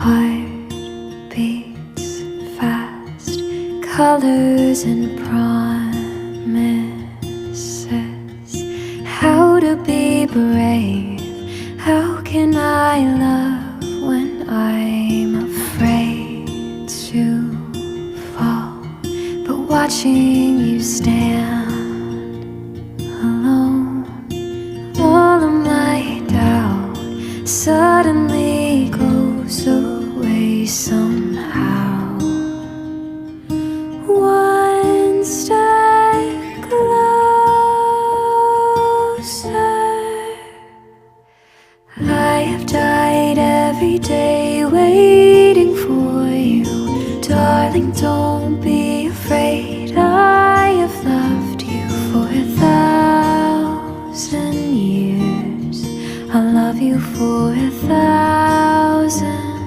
Heart beats fast, colors and promises. How to be brave? How can I love when I'm afraid to fall? But watching you stand alone, all of my doubt suddenly goes away somehow. One step closer. I have died every day waiting for you. Darling, don't